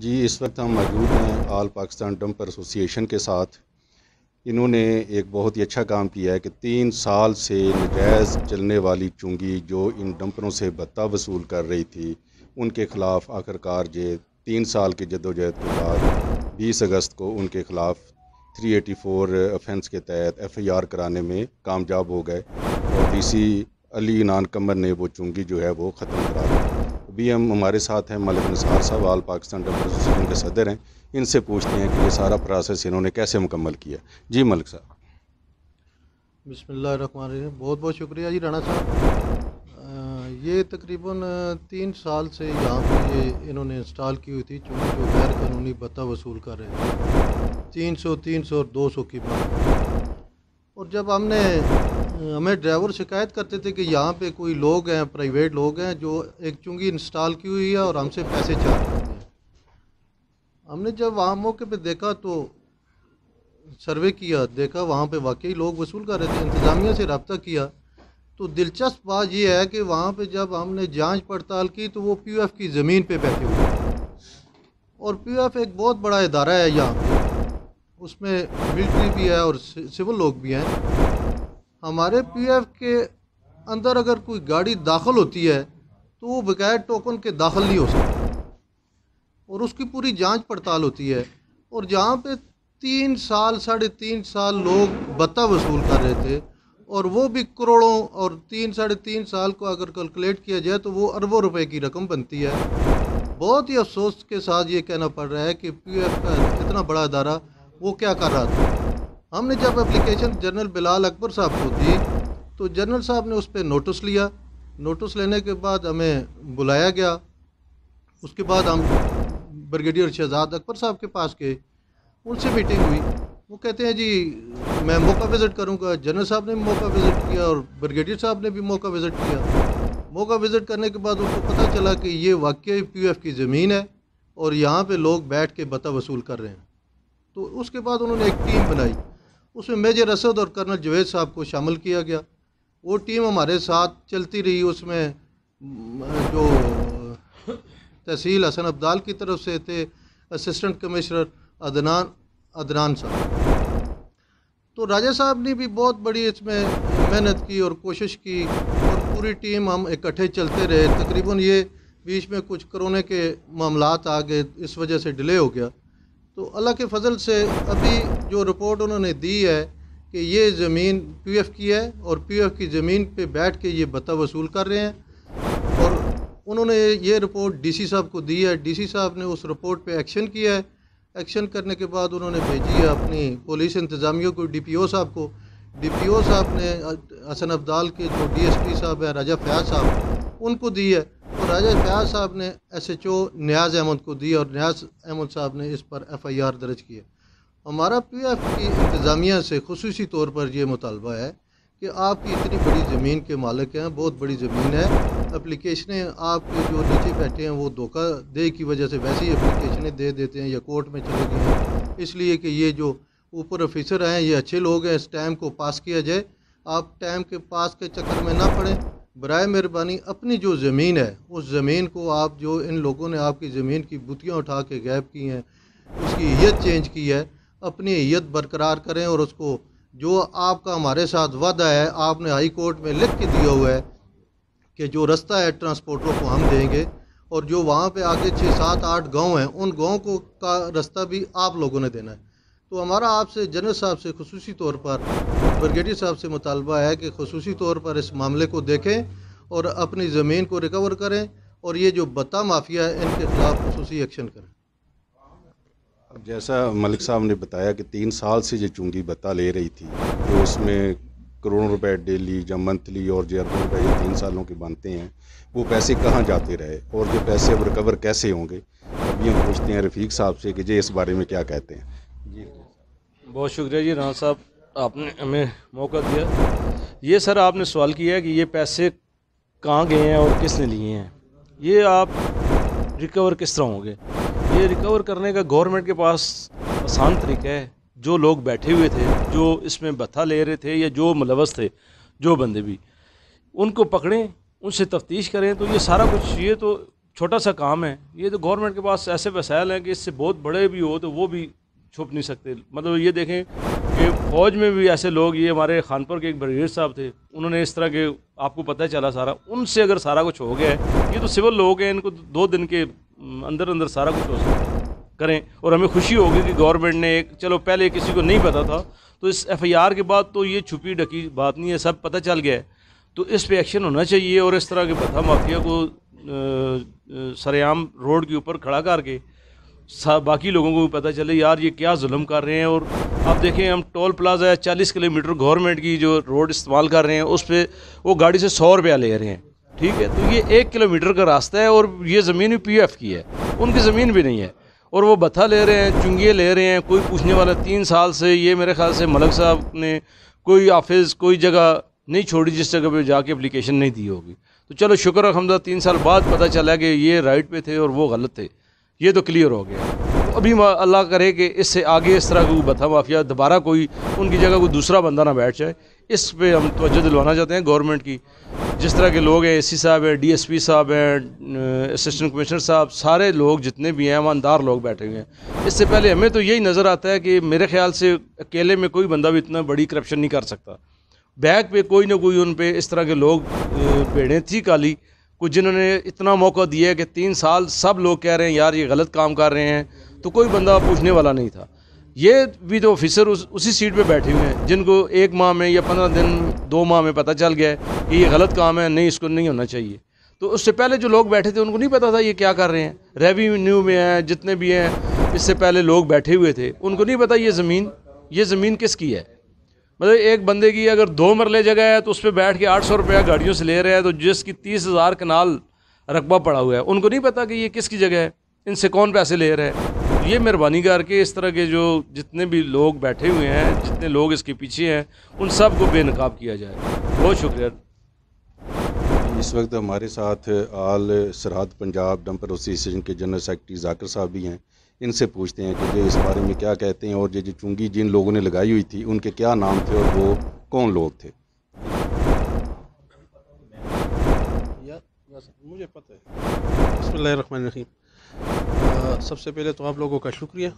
جی اس وقت ہم موجود ہیں آل پاکستان ڈمپر ایسوسی ایشن کے ساتھ۔ انہوں نے ایک بہت ہی اچھا کام کیا ہے کہ 3 سال سے نجائز چلنے والی چونگی جو ان ڈمپروں سے بھتہ وصول کر رہی تھی، ان کے خلاف آخرکار 3 سال کی جدوجہد کے بعد 20 اگست کو ان کے خلاف 384 افینس کے تحت FIR کرانے میں کامیاب ہو گئے اور DC علی عنان قمر نے وہ چونگی جو ہے وہ ختم کرا دی۔ ابھی ہمارے ساتھ ہیں ملک نثار صاحب، آل پاکستان ڈمپر ایسوسی ایشن کے صدر ہیں۔ ان سے پوچھتے ہیں کہ یہ سارا پروسیس انہوں نے کیسے مکمل کیا۔ جی ملک صاحب۔ بسم اللہ الرحمن الرحیم، بہت بہت شکریہ جی رانا صاحب۔ یہ تقریباً 3 سال سے یہاں پہ یہ انہوں نے انسٹال کی ہوئی تھی چونکہ جو غیر قانونی بھتہ وصول کر رہے تھے 300 اور 200 کی بات۔ اور جب ہمیں ڈرائیور شکایت کرتے تھے کہ یہاں پہ کوئی لوگ ہیں، پرائیویٹ لوگ ہیں جو ایک چونگی انسٹال کی ہوئی ہے اور ہم سے پیسے چارج کرتے ہیں۔ ہم نے جب وہاں موقع پہ دیکھا تو سروے کیا، دیکھا وہاں پہ واقعی لوگ وصول کر رہے تھے، انتظامیہ سے رابطہ کیا تو دلچسپ بات یہ ہے کہ وہاں پہ جب ہم نے جانچ پڑتال کی تو وہ POF کی زمین پہ بیٹھے ہوئے اور POF ایک بہت بڑا ادارہ ہے یہاں پہ، اس میں ملٹری بھی ہے اور سول لوگ بھی ہیں۔ ہمارے POF کے اندر اگر کوئی گاڑی داخل ہوتی ہے تو وہ بغیر ٹوکن کے داخل نہیں ہو سکتی اور اس کی پوری جانچ پڑتال ہوتی ہے۔ اور جہاں پہ 3 سال 3.5 سال لوگ بھتہ وصول کر رہے تھے اور وہ بھی کروڑوں، اور 3.5 سال کو اگر کیلکولیٹ کیا جائے تو وہ اربوں روپے کی رقم بنتی ہے۔ بہت ہی افسوس کے ساتھ یہ کہنا پڑ رہا ہے کہ POF کا اتنا بڑا ادارہ وہ کیا کر رہا تھا۔ ہم نے جب اپلیکیشن جنرل بلال اکبر صاحب کو دی تو جنرل صاحب نے اس پہ نوٹس لیا۔ نوٹس لینے کے بعد ہمیں بلایا گیا، اس کے بعد ہم بریگیڈیئر شہزاد اکبر صاحب کے پاس گئے، ان سے میٹنگ ہوئی۔ وہ کہتے ہیں جی میں موقع وزٹ کروں گا۔ جنرل صاحب نے بھی موقع وزٹ کیا اور بریگیڈیئر صاحب نے بھی موقع وزٹ کیا۔ موقع وزٹ کرنے کے بعد ان کو پتہ چلا کہ یہ واقعی POF کی زمین ہے اور یہاں پہ لوگ بیٹھ کے بھتہ وصول کر رہے ہیں۔ تو اس کے بعد انہوں نے ایک ٹیم بنائی، اس میں میجر اسد اور کرنل جوید صاحب کو شامل کیا گیا۔ وہ ٹیم ہمارے ساتھ چلتی رہی، اس میں جو تحصیل حسن عبدال کی طرف سے تھے اسسٹنٹ کمشنر عدنان صاحب، تو راجہ صاحب نے بھی بہت بڑی اس میں محنت کی اور کوشش کی اور پوری ٹیم ہم اکٹھے چلتے رہے۔ تقریباً یہ بیچ میں کچھ کرونے کے معاملات آ گئے، اس وجہ سے ڈیلے ہو گیا۔ تو اللہ کے فضل سے ابھی جو رپورٹ انہوں نے دی ہے کہ یہ زمین POF کی ہے اور POF کی زمین پہ بیٹھ کے یہ بھتہ وصول کر رہے ہیں، اور انہوں نے یہ رپورٹ DC صاحب کو دی ہے۔ DC صاحب نے اس رپورٹ پہ ایکشن کیا ہے۔ ایکشن کرنے کے بعد انہوں نے بھیجی ہے اپنی پولیس انتظامیہ کو، DPO صاحب کو۔ DPO صاحب نے حسن عبدال کے جو DSP صاحب ہیں راجہ فیاض صاحب، ان کو دی ہے، اور راجہ فیاض صاحب نے SHO نیاز احمد کو دی اور نیاز احمد صاحب نے اس پر FIR درج کی ہے۔ ہمارا POF کی انتظامیہ سے خصوصی طور پر یہ مطالبہ ہے کہ آپ کی اتنی بڑی زمین کے مالک ہیں، بہت بڑی زمین ہے، اپلیکیشنیں آپ کے جو نیچے بیٹھے ہیں وہ دھوکہ دے کی وجہ سے ویسے ہی اپلیکیشنیں دے دیتے ہیں یا کورٹ میں چلے گئے ہیں، اس لیے کہ یہ جو اوپر آفیسر ہیں یہ اچھے لوگ ہیں، اس ٹائم کو پاس کیا جائے۔ آپ ٹائم کے پاس کے چکر میں نہ پڑیں، برائے مہربانی اپنی جو زمین ہے اس زمین کو آپ، جو ان لوگوں نے آپ کی زمین کی بتیاں اٹھا کے غائب کی ہیں، اس کی حیت چینج کی ہے، اپنی حیت برقرار کریں، اور اس کو جو آپ کا ہمارے ساتھ وعدہ ہے، آپ نے ہائی کورٹ میں لکھ کے دیا ہوا ہے کہ جو رستہ ہے ٹرانسپورٹروں کو ہم دیں گے، اور جو وہاں پہ آگے 6 7 8 گاؤں ہیں ان گاؤں کو کا رستہ بھی آپ لوگوں نے دینا ہے۔ تو ہمارا آپ سے جنرل صاحب سے خصوصی طور پر، بریگیڈیئر صاحب سے مطالبہ ہے کہ خصوصی طور پر اس معاملے کو دیکھیں اور اپنی زمین کو ریکور کریں، اور یہ جو بھتہ مافیا ہے ان کے خلاف خصوصی ایکشن کریں۔ جیسا ملک صاحب نے بتایا کہ 3 سال سے یہ چونگی بھتہ لے رہی تھی، جو اس میں کروڑوں روپے ڈیلی یا منتھلی اور جو اربوں روپے یہ 3 سالوں کے بنتے ہیں، وہ پیسے کہاں جاتے رہے اور یہ پیسے اب ریکور کیسے ہوں گے؟ ابھی ہم پوچھتے ہیں رفیق صاحب سے کہ جی اس بارے میں کیا کہتے ہیں۔ جی بہت شکریہ جی رانا صاحب، آپ نے ہمیں موقع دیا۔ یہ سر آپ نے سوال کیا ہے کہ یہ پیسے کہاں گئے ہیں اور کس نے لیے ہیں، یہ آپ ریکور کس طرح ہوں گے؟ یہ ریکور کرنے کا گورنمنٹ کے پاس آسان طریقہ ہے۔ جو لوگ بیٹھے ہوئے تھے، جو اس میں بھتہ لے رہے تھے یا جو ملوث تھے، جو بندے بھی، ان کو پکڑیں، ان سے تفتیش کریں۔ تو یہ سارا کچھ، یہ تو چھوٹا سا کام ہے. یہ تو گورنمنٹ کے پاس ایسے وسائل ہیں کہ اس سے بہت بڑے بھی ہو تو وہ بھی چھپ نہیں سکتے. مطلب یہ دیکھیں کہ فوج میں بھی ایسے لوگ, یہ ہمارے خانپور کے ایک بریگیڈ صاحب تھے, انہوں نے اس طرح کے, آپ کو پتہ چلا سارا, ان سے اگر سارا کچھ ہو گیا ہے, یہ تو سول لوگ ہیں, ان کو 2 دن کے اندر اندر سارا کچھ ہو سکتا ہے کریں. اور ہمیں خوشی ہوگی کہ گورنمنٹ نے ایک, چلو پہلے کسی کو نہیں پتہ تھا تو اس ایف آئی آر کے بعد تو یہ چھپی ڈکی بات نہیں ہے, سب پتہ چل گیا ہے, تو اس پہ ایکشن ہونا چاہیے. اور اس طرح کے بتھا مافیا کو سریعام روڈ کے اوپر کھڑا کر کے باقی لوگوں کو بھی پتہ چلے یار یہ کیا ظلم کر رہے ہیں. اور آپ دیکھیں ہم ٹول پلازا ہے 40 کلومیٹر گورنمنٹ کی جو روڈ استعمال کر رہے ہیں, اس پہ وہ گاڑی سے 100 روپیہ لے رہے ہیں, ٹھیک ہے. تو یہ 1 کلومیٹر کا راستہ ہے اور یہ زمین بھی پی ایف کی ہے, ان کی زمین بھی نہیں ہے, اور وہ بتھا لے رہے ہیں, چنگیے لے رہے ہیں. کوئی پوچھنے والا 3 سال سے, یہ میرے خیال سے ملک صاحب نے کوئی آفس کوئی جگہ نہیں چھوڑی جس جگہ پہ جا کے اپلیکیشن نہیں دی ہوگی. تو چلو شکر الحمدللہ 3 سال بعد پتہ چلا کہ یہ رائٹ پہ تھے اور وہ غلط تھے, یہ تو کلیئر ہو گیا. تو ابھی اللہ کرے کہ اس سے آگے اس طرح کوئی بتھا مافیا دوبارہ کوئی ان کی جگہ کوئی دوسرا بندہ نہ بیٹھ جائے. اس پہ ہم توجہ دلوانا چاہتے ہیں گورنمنٹ کی. جس طرح کے لوگ ہیں, اے سی صاحب ہیں, ڈی ایس پی صاحب ہیں, اسسٹنٹ کمشنر صاحب, سارے لوگ جتنے بھی ہیں ایماندار لوگ بیٹھے ہوئے ہیں. اس سے پہلے ہمیں تو یہی نظر آتا ہے کہ میرے خیال سے اکیلے میں کوئی بندہ بھی اتنا بڑی کرپشن نہیں کر سکتا. بیک پہ کوئی نہ کوئی ان پہ اس طرح کے لوگ بھیڑیں تھی کالی, کچھ جنہوں نے اتنا موقع دیا کہ 3 سال سب لوگ کہہ رہے ہیں یار یہ غلط کام کر رہے ہیں, تو کوئی بندہ پوچھنے والا نہیں تھا. یہ بھی تو آفیسر اسی سیٹ پہ بیٹھے ہوئے ہیں جن کو 1 ماہ میں یا 15 دن 2 ماہ میں پتہ چل گیا ہے کہ یہ غلط کام ہے, نہیں اس کو نہیں ہونا چاہیے. تو اس سے پہلے جو لوگ بیٹھے تھے ان کو نہیں پتہ تھا یہ کیا کر رہے ہیں. ریونیو میں ہیں جتنے بھی ہیں, اس سے پہلے لوگ بیٹھے ہوئے تھے, ان کو نہیں پتہ یہ زمین کس کی ہے. مطلب ایک بندے کی اگر 2 مرلے جگہ ہے تو اس پہ بیٹھ کے 800 روپیہ گاڑیوں سے لے رہے ہیں, تو جس کی 30,000 کنال رقبہ پڑا ہوا ہے ان کو نہیں پتہ کہ یہ کس کی جگہ ہے, ان سے کون پیسے لے رہے ہیں. یہ مہربانی کر کے اس طرح کے جو جتنے بھی لوگ بیٹھے ہوئے ہیں, جتنے لوگ اس کے پیچھے ہیں, ان سب کو بے نقاب کیا جائے. بہت شکریہ. اس وقت ہمارے ساتھ آل سرحد پنجاب ڈمپر ایسوسیشن کے جنرل سیکرٹری ذاکر صاحب بھی ہیں. ان سے پوچھتے ہیں کہ یہ اس بارے میں کیا کہتے ہیں, اور یہ چنگی جن لوگوں نے لگائی ہوئی تھی ان کے کیا نام تھے اور وہ کون لوگ تھے. مجھے پتہ ہے. بسم اللہ الرحمن الرحیم. سب سے پہلے تو آپ لوگوں کا شکریہ.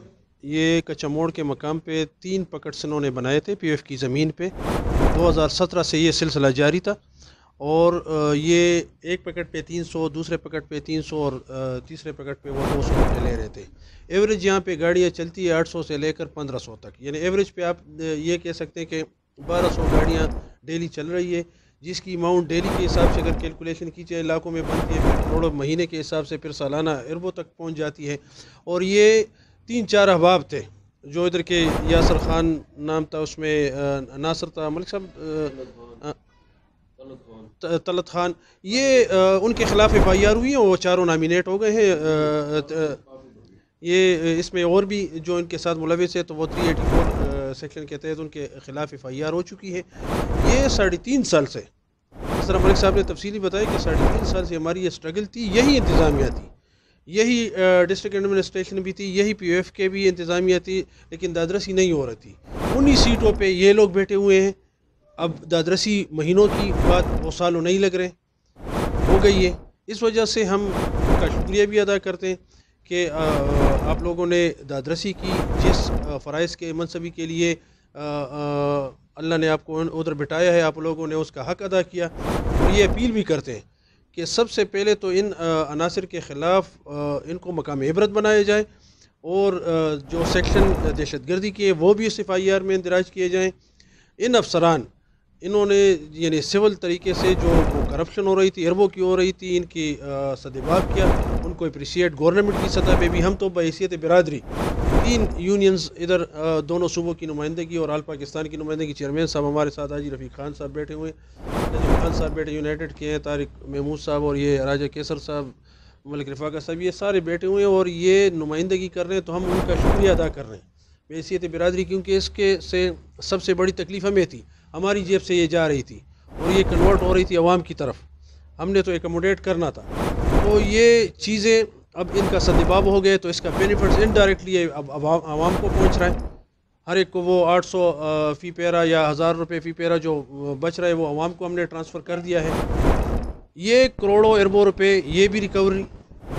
یہ کچا موڑ کے مقام پہ 3 پکٹس انہوں نے بنائے تھے پی ایف کی زمین پہ. 2017 سے یہ سلسلہ جاری تھا, اور یہ ایک پکٹ پہ 300, دوسرے پکٹ پہ 300 اور تیسرے پکٹ پہ وہ 200 روپے لے رہے تھے. ایوریج یہاں پہ گاڑیاں چلتی ہے 800 سے لے کر 1500 تک, یعنی ایوریج پہ آپ یہ کہہ سکتے ہیں کہ 1200 گاڑیاں ڈیلی چل رہی ہے, جس کی اماؤنٹ ڈیلی کے حساب سے اگر کیلکولیشن کی جائے لاکھوں میں بنتی ہے, پھر کروڑوں مہینے کے حساب سے پھر سالانہ اربوں تک پہنچ جاتی ہے. اور یہ 3-4 احباب تھے جو ادھر کے یاسر خان نام تھا, اس میں ناصر تھا, ملک صاحب طلعت خان, یہ ان کے خلاف ایف آئی آر ہوئی ہیں, وہ چاروں نامینیٹ ہو گئے ہیں. یہ اس میں اور بھی جو ان کے ساتھ ملوث ہے تو وہ 384 سیکشن کے تحت ان کے خلاف ایف آئی آر ہو چکی ہے. یہ 3.5 سال سے, اس طرح ملک صاحب نے تفصیلی بتایا کہ 3.5 سال سے ہماری یہ سٹرگل تھی. یہی انتظامیہ تھی, یہی ڈسٹرکٹ ایڈمنسٹریشن بھی تھی, یہی پی ایف کے بھی انتظامیہ تھی, لیکن دادرسی نہیں ہو رہی تھی. 19 سیٹوں پہ یہ لوگ بیٹھے ہوئے ہیں. اب دادرسی مہینوں کی بات, وہ سالوں نہیں لگ رہے, ہو گئی ہے. اس وجہ سے ہم کا شکریہ بھی ادا کرتے ہیں کہ آپ لوگوں نے دادرسی کی, جس فرائض کے منصبی کے لیے اللہ نے آپ کو ادھر بٹھایا ہے, آپ لوگوں نے اس کا حق ادا کیا. اور یہ اپیل بھی کرتے ہیں کہ سب سے پہلے تو ان عناصر کے خلاف ان کو مقام عبرت بنایا جائے, اور جو سیکشن دہشت گردی کے وہ بھی اس ایف آئی آر میں اندراج کیے جائیں. ان افسران انہوں نے یعنی سول طریقے سے جو وہ کرپشن ہو رہی تھی, اربوں کی ہو رہی تھی, ان کی سدباب کیا, ان کو اپریشیٹ گورنمنٹ کی سطح پہ بھی. ہم تو بحیثیت برادری 3 یونینز ادھر دونوں صوبوں کی نمائندگی اور آل پاکستان کی نمائندگی, چیئرمین صاحب ہمارے ساتھ حاجی رفیق خان صاحب بیٹھے ہوئے ہیں, نجم خان صاحب بیٹھے یونائٹڈ کے ہیں, طارق محمود صاحب اور یہ راجہ کیسر صاحب, ملک رفاقہ صاحب, یہ سارے بیٹھے ہوئے ہیں اور یہ نمائندگی کر رہے ہیں. تو ہم ان کا شکریہ ادا کر رہے ہیں بحیثیت برادری, کیونکہ اس کے سے سب سے بڑی تکلیف ہمیں تھی. ہماری جیب سے یہ جا رہی تھی اور یہ کنورٹ ہو رہی تھی عوام کی طرف, ہم نے تو ایکوموڈیٹ کرنا تھا. تو یہ چیزیں اب ان کا سدباب ہو گئے, تو اس کا بینیفٹس انڈائریکٹلی اب عوام کو پہنچ رہا ہے. ہر ایک کو وہ 800 فی پیرا یا 1000 روپے فی پیرا جو بچ رہا ہے وہ عوام کو ہم نے ٹرانسفر کر دیا ہے. یہ کروڑوں اربوں روپے یہ بھی ریکوری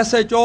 SHO